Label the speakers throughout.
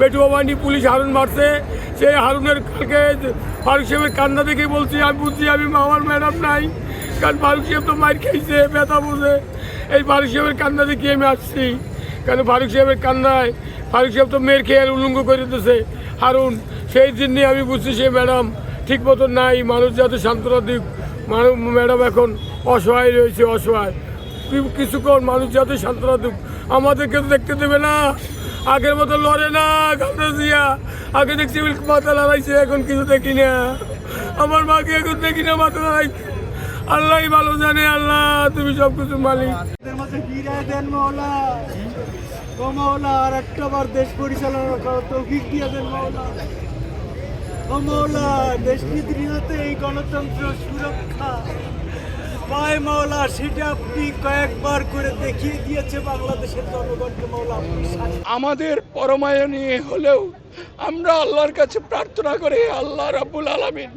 Speaker 1: পেটুয়াবানি police Harun মারছে। সেই হারুনের কালকে ফারুক সাহেবের কান্না দেখে বলছি, আমি বুঝছি আমি আমার ম্যাডাম নাই, কারণ ফারুক সাহেব তো মার খেয়েছে, ব্যথা বুঝে। এই ফারুক সাহেবের কান্না দেখে আমি আসছি, কারণ ফারুক সাহেবের কান্নায় ফারুক সাহেব তো মেয়ের খেয়ে উলঙ্গ করে দিতেছে হারুন। সেই জন্যে আমি বুঝছি সে ম্যাডাম ঠিক মতো নাই, মানুষ যাতে সান্ত্বনা দিক। ম্যাডাম এখন অসহায় রয়েছে, অসহায় কিছুক্ষণ মানুষ যাতে সান্ত্বনা দিক। আমাদেরকে তো দেখতে দেবে না, আগের মতো লড়ে না খালেদা জিয়া। আগে দেখছি মাথা লড়াইছে, এখন কিছু দেখি না। আমার মাকে এখন দেখি না মাথা লড়াই। আল্লাহ ভালো জানে, আল্লাহ তুমি সব কিছু মালিক।
Speaker 2: আর একটা বার দেশ পরিচালনা করার তৌফিক দিয়ে দেন মাওলা। ও মাওলা, দেশ নিদ্রিতে এই গণতন্ত্র সুরক্ষা পায় মাওলা, সেটা আপনি কয়েকবার করে দেখিয়ে দিয়েছে বাংলাদেশের জনগণকে মাওলা।
Speaker 3: আমাদের পরমায় নিয়ে হলেও আমরা আল্লাহর কাছে প্রার্থনা করি, আল্লাহ রাব্বুল আলামিন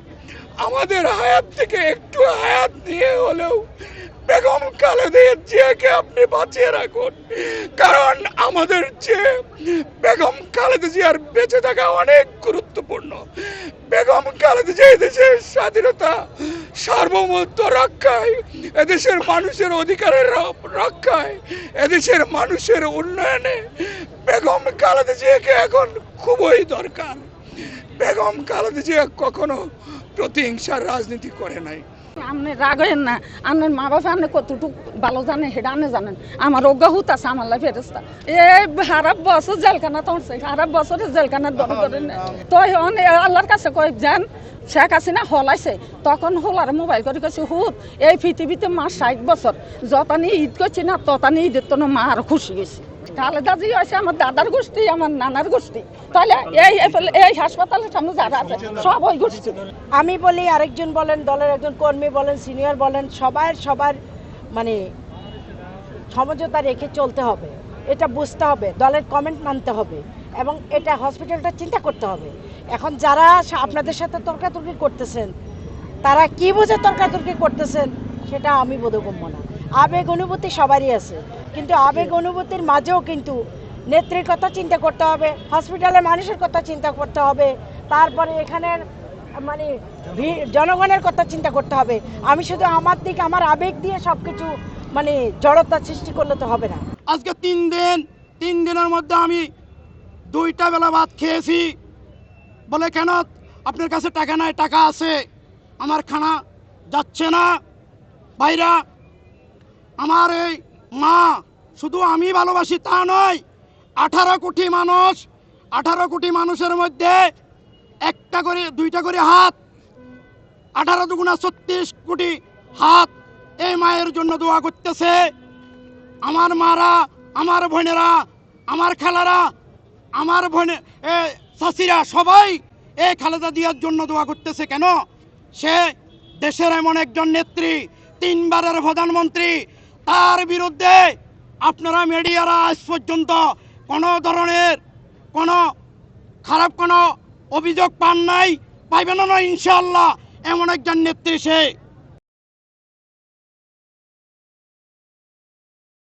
Speaker 3: আমাদের হায়াত থেকে একটু হায়াত নিয়ে হলেও বেগম খালেদা জিয়াকে আপনি বাঁচিয়ে রাখুন। কারণ আমাদের যে বেগম খালেদা জিয়ার বেঁচে থাকা অনেক গুরুত্বপূর্ণ। বেগম খালেদা জিয়া দেশের স্বাধীনতা সার্বভৌমত্ব রক্ষায়, এদেশের মানুষের অধিকারের রক্ষায়, এদেশের মানুষের উন্নয়নে বেগম খালেদা জিয়াকে এখন খুবই দরকার। বেগম খালেদা জিয়া কখনো প্রতিহিংসার রাজনীতি করে নাই।
Speaker 4: আপনি রাগ হইেন না, আপনার মা বাবা আপনি কতটুকু ভালো জানে সেটা আপনি জানেন। আমার অজ্ঞাহুত আছে আমার লাই ফেরেস্তা এই হারাপ বছর জেলখানা তোমার হারাপ বছরে জেলখানার দর করে তো আল্লাহর কাছে কয় যান। শেখ হাসিনা হলাইছে, তখন হলার মোবাইল করে কেছে হুত এই পৃথিবীতে মা 60 বছর যতানি ঈদ করছি না ততানি ঈদের তো মা আরো খুশি গেছে। খালেদা জি হয়েছে আমার দাদার গোষ্ঠী, আমার নানার গোষ্ঠী, তাহলে এই হাসপাতালের সামনে যারা আছে সব ওই গোষ্ঠী।
Speaker 5: আমি বলি, আরেকজন বলেন, দলের একজন কর্মী বলেন, সিনিয়র বলেন, সবার মানে সমঝোতা রেখে চলতে হবে। এটা বুঝতে হবে, দলের কমেন্ট মানতে হবে এবং এটা হসপিটালটা চিন্তা করতে হবে। এখন যারা আপনাদের সাথে তর্কাতর্কি করতেছেন তারা কি বুঝে তর্কাতর্কি করতেছেন সেটা আমি বোধগম্য না। আবেগ অনুভূতি সবারই আছে, কিন্তু আবেগ অনুভূতির মাঝেও কিন্তু নেত্রীর কথা চিন্তা করতে হবে, হসপিটালের মানুষের কথা চিন্তা করতে হবে, তারপরে এখানের মানে জনগণের কথা চিন্তা করতে হবে। আমি শুধু আমার দিক আমার আবেগ দিয়ে সবকিছু মানে জড়তা সৃষ্টি করলে তো হবে না।
Speaker 3: আজকে 3 দিনের মধ্যে আমি 2টা বেলা ভাত খেয়েছি। বলে কেন আপনার কাছে টাকা নাই? টাকা আছে, আমার খানা যাচ্ছে না। ভাইরা, আমার এই মা শুধু আমি ভালোবাসি তা নয়, 18 কোটি মানুষ, 18 কোটি মানুষের মধ্যে 2টা করে হাত, 18 দুগুণা 36 কোটি হাত এই মায়ের জন্য দোয়া করতেছে। আমার মারা, আমার বোনেরা, আমার খালারা, আমার চাচিরা সবাই এই খালেদা জিয়ার জন্য দোয়া করতেছে। কেন? সে দেশের এমন একজন নেত্রী, 3 বারের প্রধানমন্ত্রী, তার বিরুদ্ধে আপনারা মিডিয়ারা আজ পর্যন্ত কোনো ধরনের কোনো খারাপ কোনো অভিযোগ পান নাই, পাইবেন না ইনশাআল্লাহ। এমন একজন নেত্রী সে।